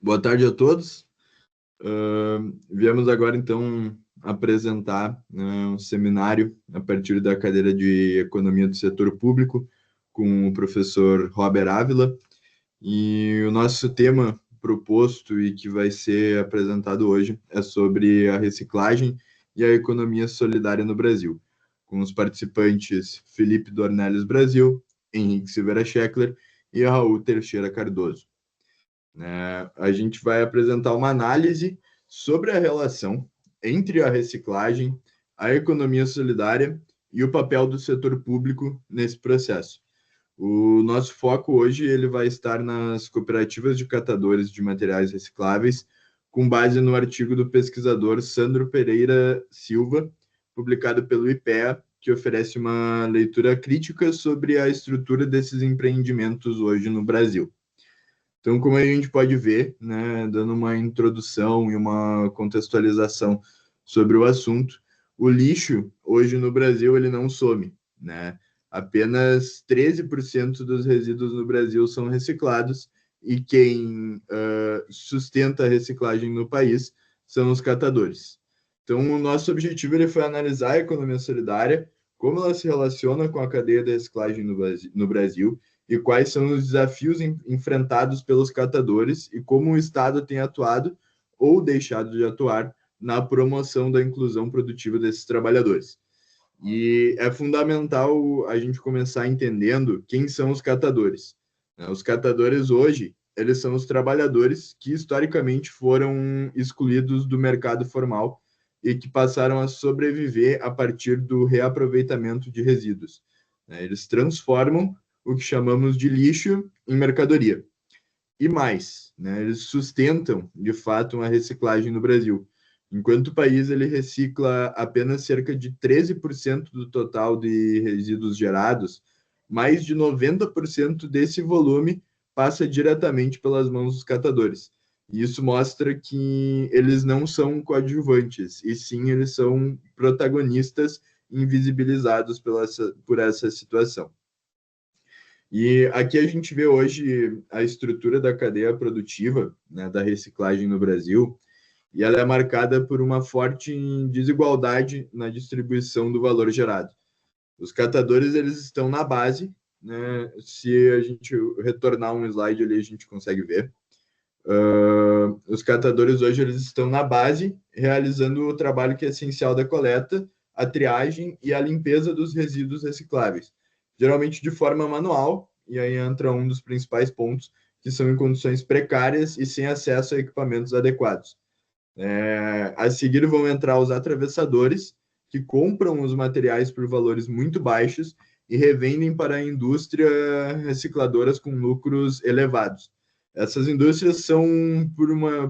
Boa tarde a todos. Viemos agora, então, apresentar, né, um seminário a partir da cadeira de Economia do Setor Público com o professor Robert Ávila. E o nosso tema proposto e que vai ser apresentado hoje é sobre a reciclagem e a economia solidária no Brasil, com os participantes Felipe Dornelles Brasil, Henrique Silveira Scheckler e Raul Teixeira Cardoso. A gente vai apresentar uma análise sobre a relação entre a reciclagem, a economia solidária e o papel do setor público nesse processo. O nosso foco hoje ele vai estar nas cooperativas de catadores de materiais recicláveis, com base no artigo do pesquisador Sandro Pereira Silva, publicado pelo IPEA, que oferece uma leitura crítica sobre a estrutura desses empreendimentos hoje no Brasil. Então, como a gente pode ver, né, dando uma introdução e uma contextualização sobre o assunto, o lixo hoje no Brasil ele não some, né? Apenas 13% dos resíduos no Brasil são reciclados e quem sustenta a reciclagem no país são os catadores. Então, o nosso objetivo ele foi analisar a economia solidária, como ela se relaciona com a cadeia da reciclagem no Brasil e quais são os desafios enfrentados pelos catadores e como o Estado tem atuado ou deixado de atuar na promoção da inclusão produtiva desses trabalhadores. E é fundamental a gente começar entendendo quem são os catadores. Os catadores hoje, eles são os trabalhadores que historicamente foram excluídos do mercado formal e que passaram a sobreviver a partir do reaproveitamento de resíduos. Eles transformam o que chamamos de lixo em mercadoria. E mais, eles sustentam, de fato, uma reciclagem no Brasil. Enquanto o país ele recicla apenas cerca de 13% do total de resíduos gerados, mais de 90% desse volume passa diretamente pelas mãos dos catadores. E isso mostra que eles não são coadjuvantes, e sim eles são protagonistas invisibilizados por essa situação. E aqui a gente vê hoje a estrutura da cadeia produtiva, né, da reciclagem no Brasil, e ela é marcada por uma forte desigualdade na distribuição do valor gerado. Os catadores eles estão na base, né? Se a gente retornar um slide ali, a gente consegue ver. Os catadores hoje eles estão na base, realizando o trabalho que é essencial da coleta, a triagem e a limpeza dos resíduos recicláveis, geralmente de forma manual, e aí entra um dos principais pontos, que são em condições precárias e sem acesso a equipamentos adequados. A seguir vão entrar os atravessadores, que compram os materiais por valores muito baixos e revendem para a indústria recicladoras com lucros elevados. Essas indústrias são,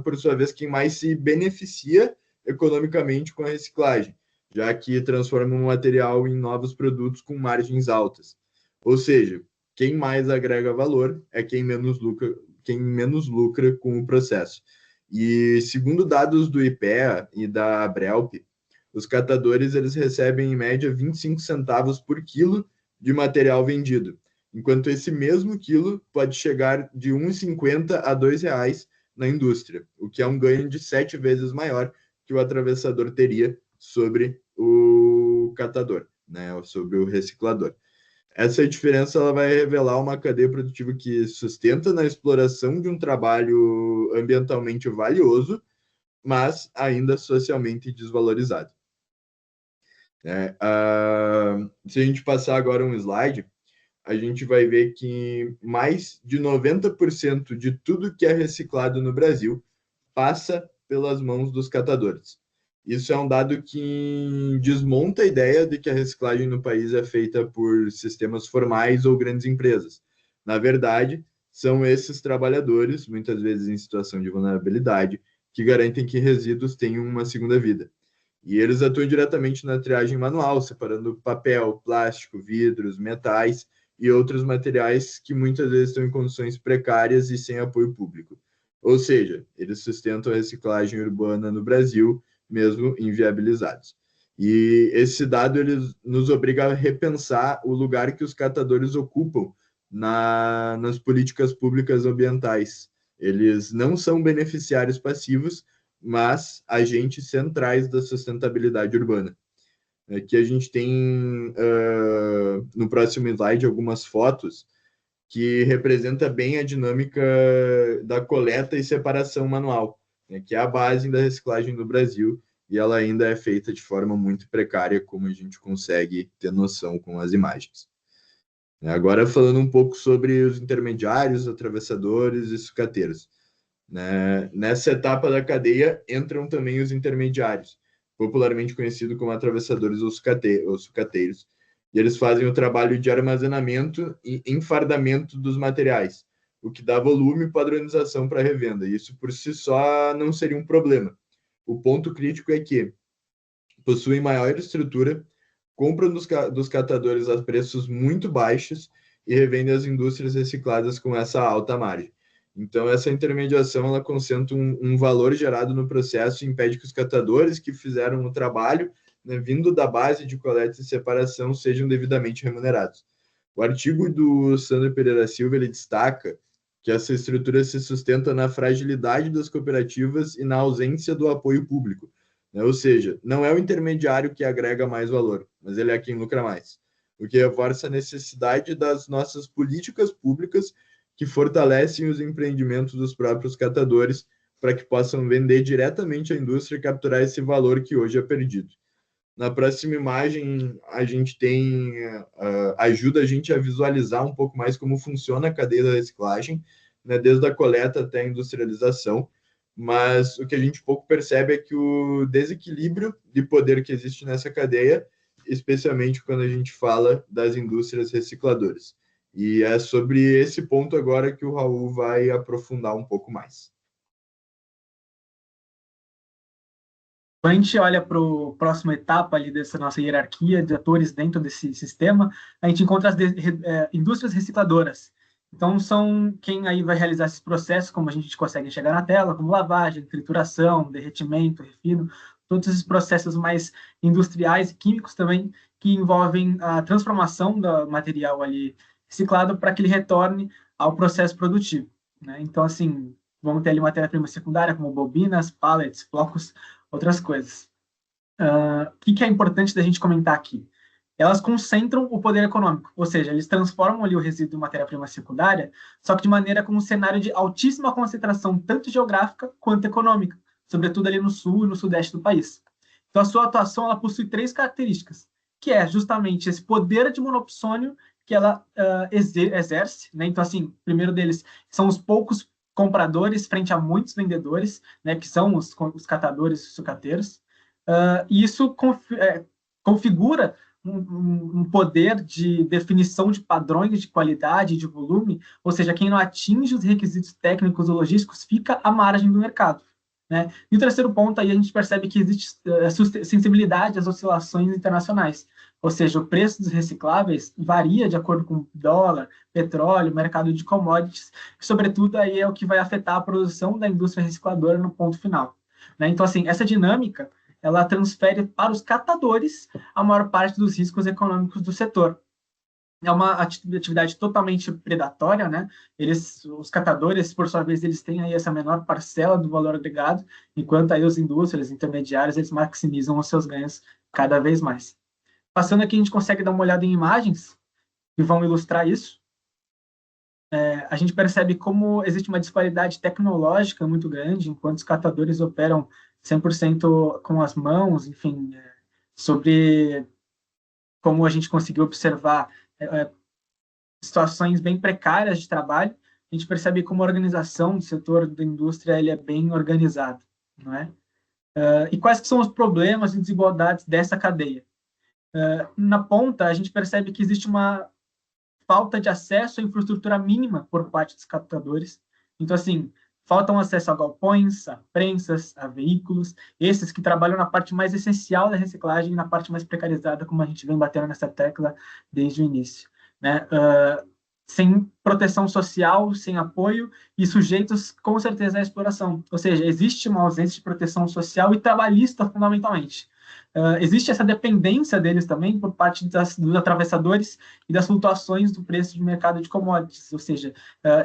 por sua vez, quem mais se beneficia economicamente com a reciclagem, já que transformam o material em novos produtos com margens altas. Ou seja, quem mais agrega valor é quem menos lucra com o processo. E segundo dados do IPEA e da Abrelp, os catadores eles recebem em média 25 centavos por quilo de material vendido, enquanto esse mesmo quilo pode chegar de R$ 1,50 a R$ 2,00 na indústria, o que é um ganho de 7 vezes maior que o atravessador teria sobre o catador, né, sobre o reciclador. Essa diferença ela vai revelar uma cadeia produtiva que sustenta na exploração de um trabalho ambientalmente valioso, mas ainda socialmente desvalorizado. Se a gente passar agora um slide, a gente vai ver que mais de 90% de tudo que é reciclado no Brasil passa pelas mãos dos catadores. Isso é um dado que desmonta a ideia de que a reciclagem no país é feita por sistemas formais ou grandes empresas. Na verdade, são esses trabalhadores, muitas vezes em situação de vulnerabilidade, que garantem que resíduos tenham uma segunda vida. E eles atuam diretamente na triagem manual, separando papel, plástico, vidros, metais e outros materiais que muitas vezes estão em condições precárias e sem apoio público. Ou seja, eles sustentam a reciclagem urbana no Brasil, mesmo inviabilizados. E esse dado ele nos obriga a repensar o lugar que os catadores ocupam nas políticas públicas ambientais Eles não são beneficiários passivos, mas agentes centrais da sustentabilidade urbana. Aqui a gente tem, no próximo slide, algumas fotos que representa bem a dinâmica da coleta e separação manual, né, que é a base da reciclagem no Brasil, e ela ainda é feita de forma muito precária, como a gente consegue ter noção com as imagens. Agora, falando um pouco sobre os intermediários, atravessadores e sucateiros. Né? Nessa etapa da cadeia entram também os intermediários, popularmente conhecidos como atravessadores ou sucateiros, e eles fazem o trabalho de armazenamento e enfardamento dos materiais, o que dá volume e padronização para a revenda. Isso por si só não seria um problema. O ponto crítico é que possuem maior estrutura, compram dos catadores a preços muito baixos e revendem às indústrias recicladas com essa alta margem. Então, essa intermediação ela concentra um valor gerado no processo e impede que os catadores que fizeram o trabalho, né, vindo da base de coleta e separação, sejam devidamente remunerados. O artigo do Sandro Pereira Silva ele destaca que essa estrutura se sustenta na fragilidade das cooperativas e na ausência do apoio público. Né? Ou seja, não é o intermediário que agrega mais valor, mas ele é quem lucra mais. O que reforça a necessidade das nossas políticas públicas que fortalecem os empreendimentos dos próprios catadores para que possam vender diretamente à indústria e capturar esse valor que hoje é perdido. Na próxima imagem, a gente tem ajuda a gente a visualizar um pouco mais como funciona a cadeia da reciclagem, né, desde a coleta até a industrialização, mas o que a gente pouco percebe é que o desequilíbrio de poder que existe nessa cadeia, especialmente quando a gente fala das indústrias recicladoras. E é sobre esse ponto agora que o Raul vai aprofundar um pouco mais. Quando a gente olha para a próxima etapa ali dessa nossa hierarquia de atores dentro desse sistema, a gente encontra as indústrias recicladoras. Então, são quem aí vai realizar esses processos, como a gente consegue enxergar na tela, como lavagem, trituração, derretimento, refino, todos esses processos mais industriais e químicos também, que envolvem a transformação do material ali reciclado para que ele retorne ao processo produtivo. Né? Então, assim, vamos ter ali matéria-prima secundária, como bobinas, pallets, blocos, outras coisas. O que é importante da gente comentar aqui? Elas concentram o poder econômico, ou seja, eles transformam ali o resíduo em matéria-prima secundária, só que de maneira com um cenário de altíssima concentração, tanto geográfica quanto econômica, sobretudo ali no sul e no sudeste do país. Então, a sua atuação ela possui três características, que é justamente esse poder de monopsônio que ela exerce, né? Então, assim, o primeiro deles são os poucos compradores frente a muitos vendedores, né, que são os catadores e sucateiros. E isso configura um poder de definição de padrões de qualidade e de volume, ou seja, quem não atinge os requisitos técnicos ou logísticos fica à margem do mercado. Né? E o terceiro ponto, aí a gente percebe que existe sensibilidade às oscilações internacionais, ou seja, o preço dos recicláveis varia de acordo com o dólar, petróleo, mercado de commodities, e, sobretudo, aí é o que vai afetar a produção da indústria recicladora no ponto final. Né? Então, assim, essa dinâmica, ela transfere para os catadores a maior parte dos riscos econômicos do setor. É uma atividade totalmente predatória, né? Os catadores, por sua vez, eles têm aí essa menor parcela do valor agregado, enquanto aí os indústrias, intermediários, eles maximizam os seus ganhos cada vez mais. Passando aqui, a gente consegue dar uma olhada em imagens que vão ilustrar isso. A gente percebe como existe uma disparidade tecnológica muito grande, enquanto os catadores operam 100% com as mãos, enfim, sobre como a gente conseguiu observar situações bem precárias de trabalho, a gente percebe como a organização do setor da indústria ele é bem organizado, não é? E quais que são os problemas e desigualdades dessa cadeia? Na ponta, a gente percebe que existe uma falta de acesso à infraestrutura mínima por parte dos captadores. Então, assim, faltam acesso a galpões, a prensas, a veículos, esses que trabalham na parte mais essencial da reciclagem e na parte mais precarizada, como a gente vem batendo nessa tecla desde o início. Né? Sem proteção social, sem apoio e sujeitos, com certeza, à exploração. Ou seja, existe uma ausência de proteção social e trabalhista, fundamentalmente. Existe essa dependência deles também por parte dos atravessadores e das flutuações do preço de mercado de commodities, ou seja,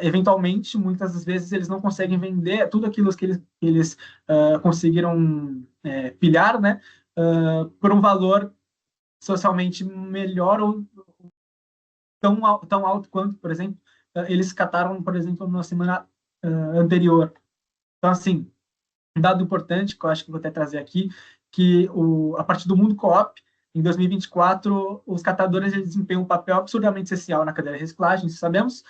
eventualmente, muitas das vezes, eles não conseguem vender tudo aquilo que eles conseguiram pilhar, né, por um valor socialmente melhor ou tão alto quanto, por exemplo, eles cataram, por exemplo, na semana anterior. Então, assim, um dado importante que eu acho que vou até trazer aqui, que a partir do mundo co-op, em 2024, os catadores eles desempenham um papel absurdamente essencial na cadeia de reciclagem. Sabemos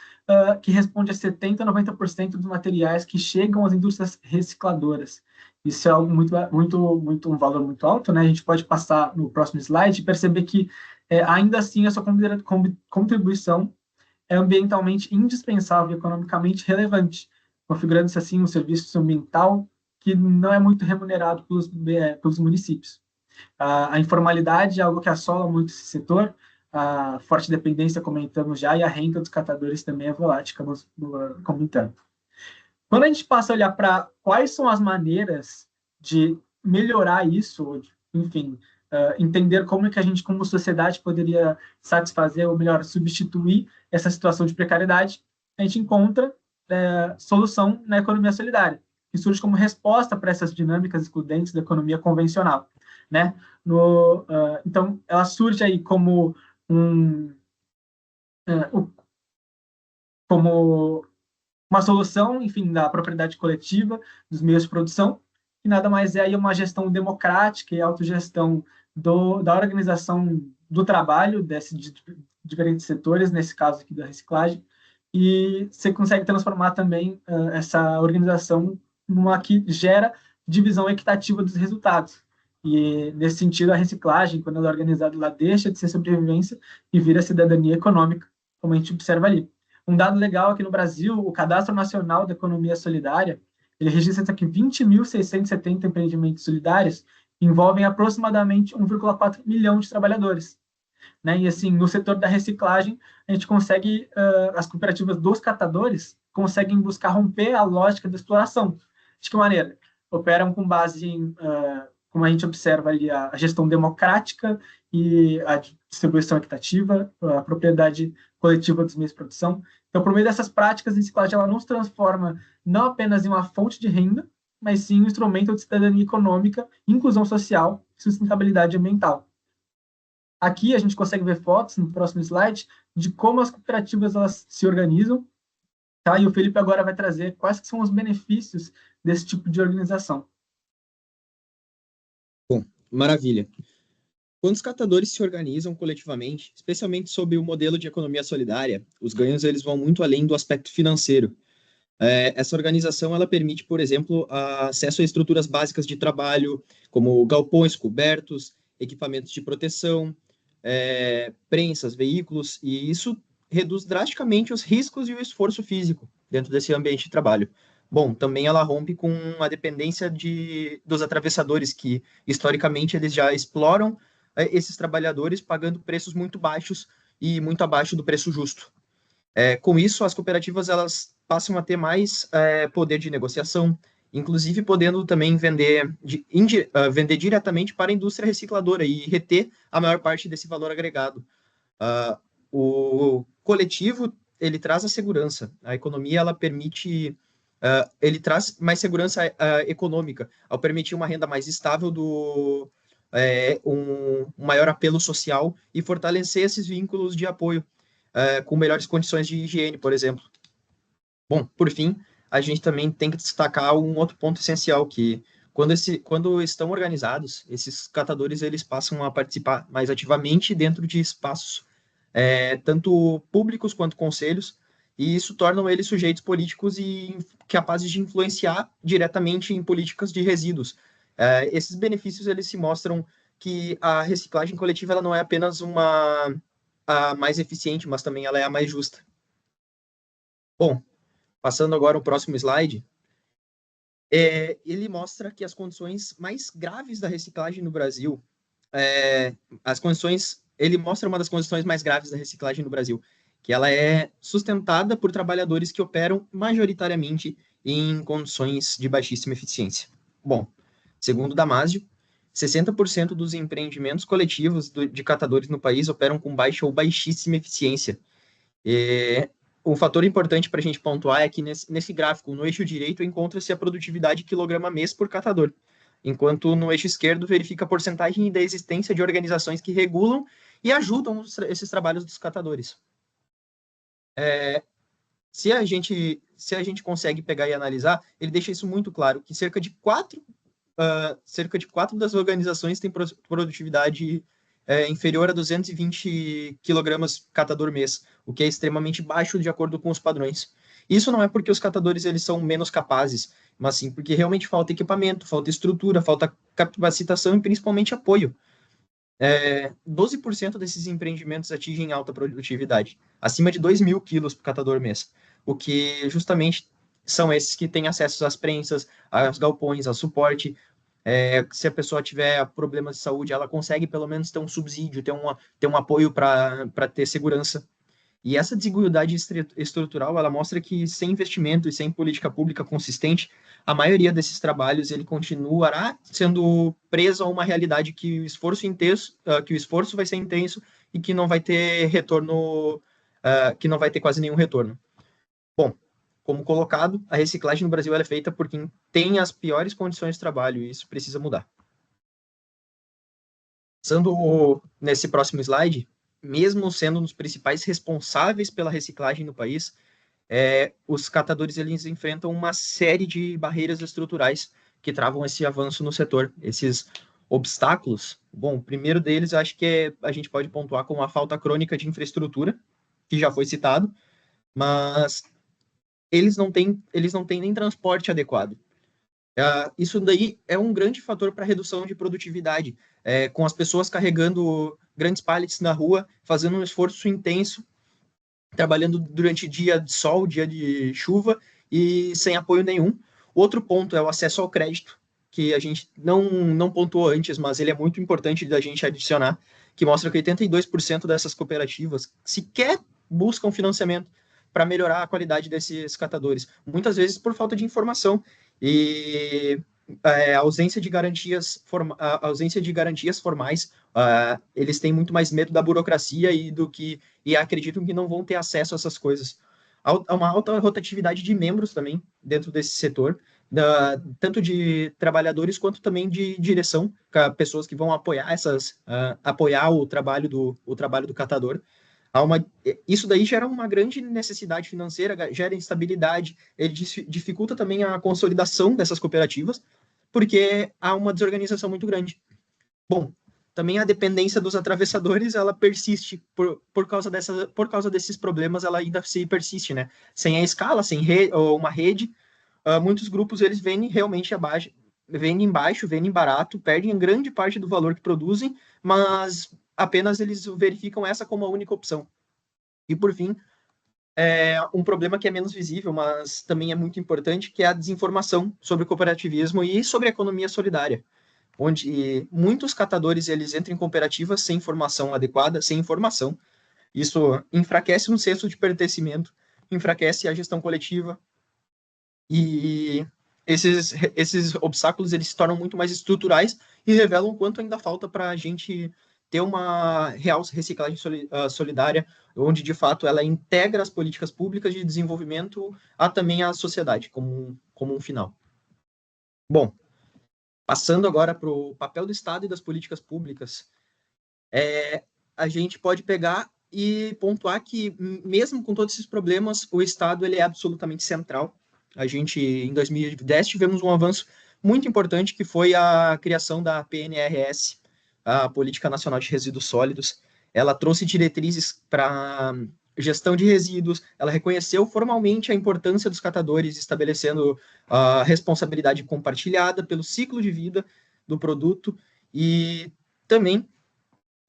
que responde a 70% a 90% dos materiais que chegam às indústrias recicladoras. Isso é algo um valor muito alto, né? A gente pode passar no próximo slide e perceber que, ainda assim, a sua contribuição é ambientalmente indispensável e economicamente relevante, configurando-se assim um serviço ambiental que não é muito remunerado pelos municípios. A informalidade é algo que assola muito esse setor, a forte dependência comentamos já, e a renda dos catadores também é volátil, comentando. Quando a gente passa a olhar para quais são as maneiras de melhorar isso, enfim, entender como é que a gente, como sociedade, poderia satisfazer, ou melhor, substituir essa situação de precariedade, a gente encontra solução na economia solidária, que surge como resposta para essas dinâmicas excludentes da economia convencional, né? Então, ela surge aí como como uma solução, enfim, da propriedade coletiva dos meios de produção, que nada mais é aí uma gestão democrática e autogestão da organização do trabalho de diferentes setores, nesse caso aqui da reciclagem, e você consegue transformar também essa organização numa que gera divisão equitativa dos resultados. E, nesse sentido, a reciclagem, quando ela é organizada, ela deixa de ser sobrevivência e vira cidadania econômica, como a gente observa ali. Um dado legal aqui no Brasil, o Cadastro Nacional da Economia Solidária, ele registra que 20.670 empreendimentos solidários envolvem aproximadamente 1,4 milhão de trabalhadores. Né? E, assim, no setor da reciclagem, a gente consegue, as cooperativas dos catadores conseguem buscar romper a lógica da exploração. De que maneira? Operam com base em, como a gente observa ali, a gestão democrática e a distribuição equitativa, a propriedade coletiva dos meios de produção. Então, por meio dessas práticas, a reciclagem ela não se transforma não apenas em uma fonte de renda, mas sim um instrumento de cidadania econômica, inclusão social e sustentabilidade ambiental. Aqui a gente consegue ver fotos, no próximo slide, de como as cooperativas elas se organizam, tá? E o Felipe agora vai trazer quais que são os benefícios desse tipo de organização. Bom, maravilha. Quando os catadores se organizam coletivamente, especialmente sob o modelo de economia solidária, os ganhos eles vão muito além do aspecto financeiro. Essa organização ela permite, por exemplo, acesso a estruturas básicas de trabalho, como galpões cobertos, equipamentos de proteção, prensas, veículos, e isso reduz drasticamente os riscos e o esforço físico dentro desse ambiente de trabalho. Bom, também ela rompe com a dependência dos atravessadores, que historicamente eles já exploram esses trabalhadores pagando preços muito baixos e muito abaixo do preço justo. Com isso, as cooperativas elas passam a ter mais poder de negociação, inclusive podendo também vender diretamente para a indústria recicladora e reter a maior parte desse valor agregado. O coletivo ele traz a segurança, a economia ela permite, ele traz mais segurança econômica, ao permitir uma renda mais estável um maior apelo social e fortalecer esses vínculos de apoio com melhores condições de higiene, por exemplo. Bom, por fim, a gente também tem que destacar um outro ponto essencial, que quando estão organizados, esses catadores eles passam a participar mais ativamente dentro de espaços, tanto públicos quanto conselhos, e isso torna eles sujeitos políticos e capazes de influenciar diretamente em políticas de resíduos. Esses benefícios eles se mostram que a reciclagem coletiva ela não é apenas a mais eficiente, mas também ela é a mais justa. Bom, passando agora ao próximo slide, ele mostra que as condições mais graves da reciclagem no Brasil, ele mostra uma das condições mais graves da reciclagem no Brasil, que ela é sustentada por trabalhadores que operam majoritariamente em condições de baixíssima eficiência. Bom, segundo Damasio, 60% dos empreendimentos coletivos de catadores no país operam com baixa ou baixíssima eficiência. Um fator importante para a gente pontuar é que nesse gráfico, no eixo direito, encontra-se a produtividade quilograma-mês por catador, enquanto no eixo esquerdo verifica a porcentagem da existência de organizações que regulam e ajudam esses trabalhos dos catadores. Se a gente consegue pegar e analisar, ele deixa isso muito claro, que cerca de 4 das organizações têm produtividade inferior a 220 kg catador mês, o que é extremamente baixo de acordo com os padrões. Isso não é porque os catadores eles são menos capazes, mas sim porque realmente falta equipamento, falta estrutura, falta capacitação e principalmente apoio. 12% desses empreendimentos atingem alta produtividade, acima de 2.000 quilos por catador mês, o que justamente são esses que têm acesso às prensas, aos galpões, ao suporte. Se a pessoa tiver problemas de saúde, ela consegue pelo menos ter um subsídio, ter um apoio para ter segurança. E essa desigualdade estrutural, ela mostra que sem investimento e sem política pública consistente, a maioria desses trabalhos ele continuará sendo preso a uma realidade que o esforço vai ser intenso e que não vai ter retorno, que não vai ter quase nenhum retorno. Bom, como colocado, a reciclagem no Brasil é feita por quem tem as piores condições de trabalho e isso precisa mudar. Passando nesse próximo slide, mesmo sendo um dos principais responsáveis pela reciclagem no país, os catadores eles enfrentam uma série de barreiras estruturais que travam esse avanço no setor. Esses obstáculos, bom, o primeiro deles acho que a gente pode pontuar como a falta crônica de infraestrutura, que já foi citado, mas eles não têm nem transporte adequado. Isso daí é um grande fator para a redução de produtividade, com as pessoas carregando grandes pallets na rua, fazendo um esforço intenso, trabalhando durante dia de sol, dia de chuva e sem apoio nenhum. Outro ponto é o acesso ao crédito, que a gente não pontuou antes, mas ele é muito importante da gente adicionar, que mostra que 82% dessas cooperativas sequer buscam financiamento para melhorar a qualidade desses catadores, muitas vezes por falta de informação e a ausência de garantias formais. Eles têm muito mais medo da burocracia e acreditam que não vão ter acesso a essas coisas. Há uma alta rotatividade de membros também dentro desse setor, tanto de trabalhadores quanto também de direção, pessoas que vão apoiar o trabalho do catador. Isso daí gera uma grande necessidade financeira, gera instabilidade, ele dificulta também a consolidação dessas cooperativas, porque há uma desorganização muito grande. Bom, também a dependência dos atravessadores, ela persiste, por causa desses problemas, ela ainda se persiste, né? Sem a escala, sem uma rede, muitos grupos, eles vendem realmente abaixo, vendem baixo, vendem barato, perdem grande parte do valor que produzem, mas apenas eles verificam essa como a única opção. E, por fim, um problema que é menos visível, mas também é muito importante, que é a desinformação sobre o cooperativismo e sobre a economia solidária, onde muitos catadores eles entram em cooperativas sem informação adequada, sem informação. Isso enfraquece um senso de pertencimento, enfraquece a gestão coletiva, e esses obstáculos eles se tornam muito mais estruturais e revelam quanto ainda falta para a gente ter uma real reciclagem solidária, onde, de fato, ela integra as políticas públicas de desenvolvimento também à sociedade, como um final. Bom, passando agora para o papel do Estado e das políticas públicas, a gente pode pegar e pontuar que, mesmo com todos esses problemas, o Estado ele é absolutamente central. A gente, em 2010, tivemos um avanço muito importante, que foi a criação da PNRS, a Política Nacional de Resíduos Sólidos. Ela trouxe diretrizes para gestão de resíduos, ela reconheceu formalmente a importância dos catadores, estabelecendo a responsabilidade compartilhada pelo ciclo de vida do produto, e também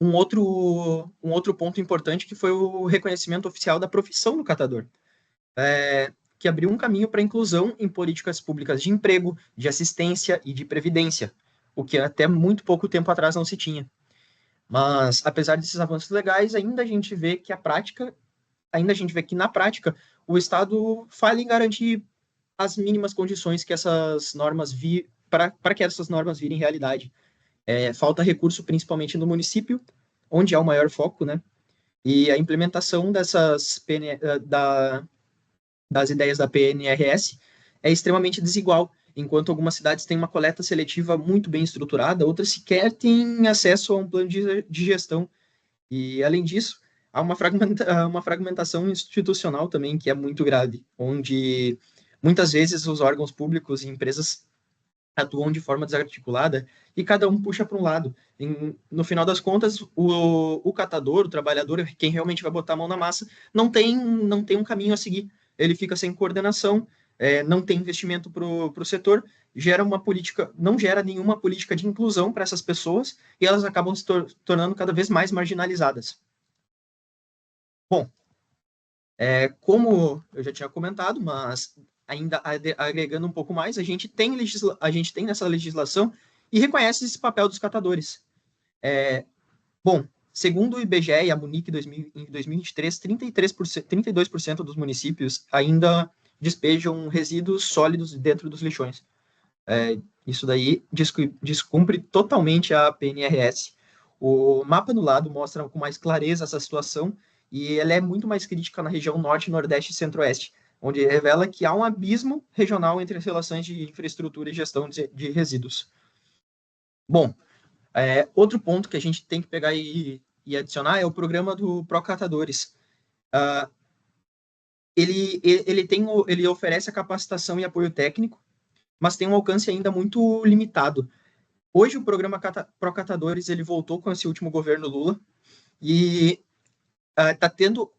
um outro ponto importante, que foi o reconhecimento oficial da profissão do catador, que abriu um caminho para a inclusão em políticas públicas de emprego, de assistência e de previdência, o que até muito pouco tempo atrás não se tinha. Mas, apesar desses avanços legais, ainda a gente vê que na prática o Estado falha em garantir as mínimas condições que essas normas para que essas normas virem realidade. Falta recurso principalmente no município, onde há o maior foco, né? E a implementação das ideias da PNRS é extremamente desigual. Enquanto algumas cidades têm uma coleta seletiva muito bem estruturada, outras sequer têm acesso a um plano de gestão. E, além disso, há uma fragmentação institucional também que é muito grave, onde muitas vezes os órgãos públicos e empresas atuam de forma desarticulada e cada um puxa para um lado. No final das contas, o catador, o trabalhador, quem realmente vai botar a mão na massa, não tem um caminho a seguir. Ele fica sem coordenação, não tem investimento para o setor, não gera nenhuma política de inclusão para essas pessoas e elas acabam se tornando cada vez mais marginalizadas. Bom, como eu já tinha comentado, mas ainda agregando um pouco mais, a gente tem nessa legislação e reconhece esse papel dos catadores. Bom, segundo o IBGE e a Munic em 2023, 32% dos municípios ainda despejam resíduos sólidos dentro dos lixões. Isso daí descumpre totalmente a PNRS. O mapa no lado mostra com mais clareza essa situação e ela é muito mais crítica na região norte, nordeste e centro-oeste, onde revela que há um abismo regional entre as relações de infraestrutura e gestão de resíduos. Bom, outro ponto que a gente tem que pegar e adicionar é o programa do Procatadores. Ele oferece a capacitação e apoio técnico, mas tem um alcance ainda muito limitado. Hoje o programa Procatadores ele voltou com esse último governo Lula e está tendo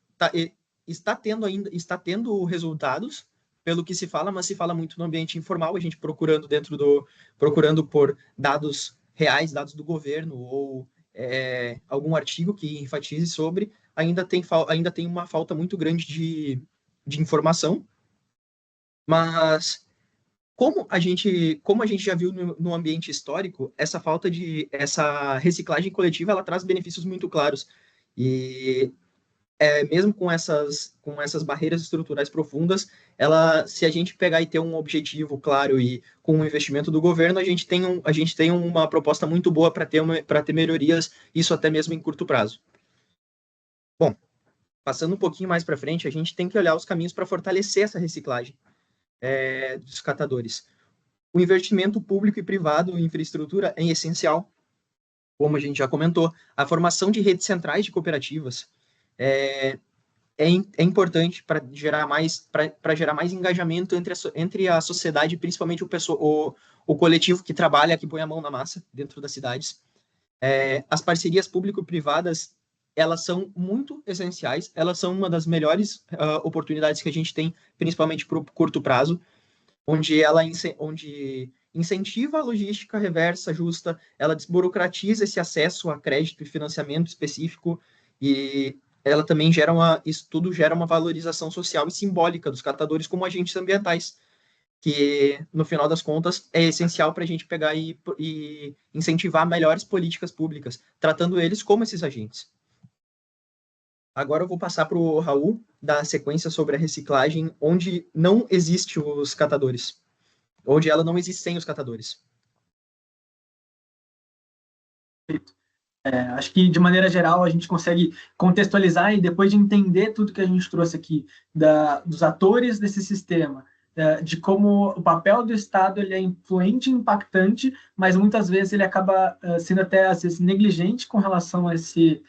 resultados, pelo que se fala, mas se fala muito no ambiente informal, a gente procurando por dados reais, dados do governo, ou algum artigo que enfatize sobre, ainda tem uma falta muito grande de informação. Mas como a gente já viu no ambiente histórico, essa reciclagem coletiva ela traz benefícios muito claros. E mesmo com essas barreiras estruturais profundas, se a gente pegar e ter um objetivo claro e com o investimento do governo, a gente tem uma proposta muito boa para ter melhorias, isso até mesmo em curto prazo. Bom, passando um pouquinho mais para frente, a gente tem que olhar os caminhos para fortalecer essa reciclagem dos catadores. O investimento público e privado em infraestrutura é essencial, como a gente já comentou. A formação de redes centrais de cooperativas é importante para gerar mais engajamento entre a sociedade, principalmente o coletivo que trabalha, que põe a mão na massa dentro das cidades. As parcerias público-privadas, elas são muito essenciais, elas são uma das melhores oportunidades que a gente tem, principalmente para o curto prazo, onde incentiva a logística reversa justa, ela desburocratiza esse acesso a crédito e financiamento específico, e ela também gera uma valorização social e simbólica dos catadores como agentes ambientais, que, no final das contas, é essencial para a gente pegar e incentivar melhores políticas públicas, tratando eles como esses agentes. Agora eu vou passar para o Raul, dar sequência sobre a reciclagem, onde não existe os catadores, onde ela não existe sem os catadores. Acho que, de maneira geral, a gente consegue contextualizar e, depois de entender tudo que a gente trouxe aqui, dos atores desse sistema, de como o papel do Estado ele é influente e impactante, mas muitas vezes ele acaba sendo até, às vezes, negligente com relação a esse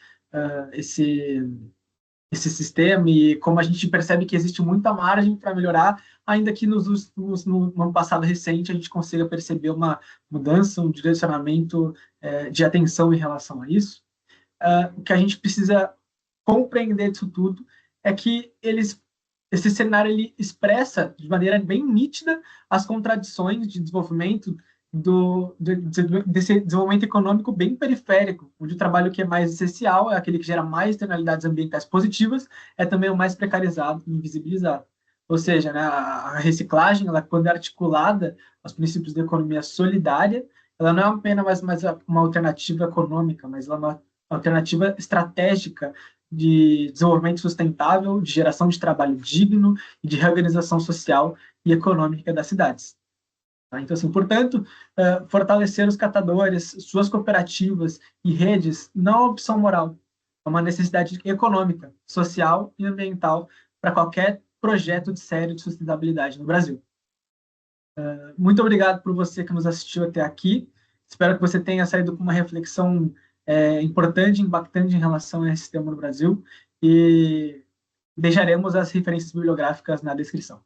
sistema, e como a gente percebe que existe muita margem para melhorar, ainda que no passado recente a gente consiga perceber uma mudança, um direcionamento de atenção em relação a isso. O que a gente precisa compreender disso tudo é que esse cenário ele expressa de maneira bem nítida as contradições de desenvolvimento desse desenvolvimento econômico bem periférico, onde o trabalho que é mais essencial é aquele que gera mais externalidades ambientais positivas, é também o mais precarizado e invisibilizado. Ou seja, né, a reciclagem, ela, quando é articulada aos princípios da economia solidária, ela não é apenas mais uma alternativa econômica, mas ela é uma alternativa estratégica de desenvolvimento sustentável, de geração de trabalho digno e de reorganização social e econômica das cidades. Tá? Então, assim, portanto, fortalecer os catadores, suas cooperativas e redes não é uma opção moral, é uma necessidade econômica, social e ambiental para qualquer projeto de sério de sustentabilidade no Brasil. Muito obrigado por você que nos assistiu até aqui. Espero que você tenha saído com uma reflexão importante, impactante em relação a esse tema no Brasil, e deixaremos as referências bibliográficas na descrição.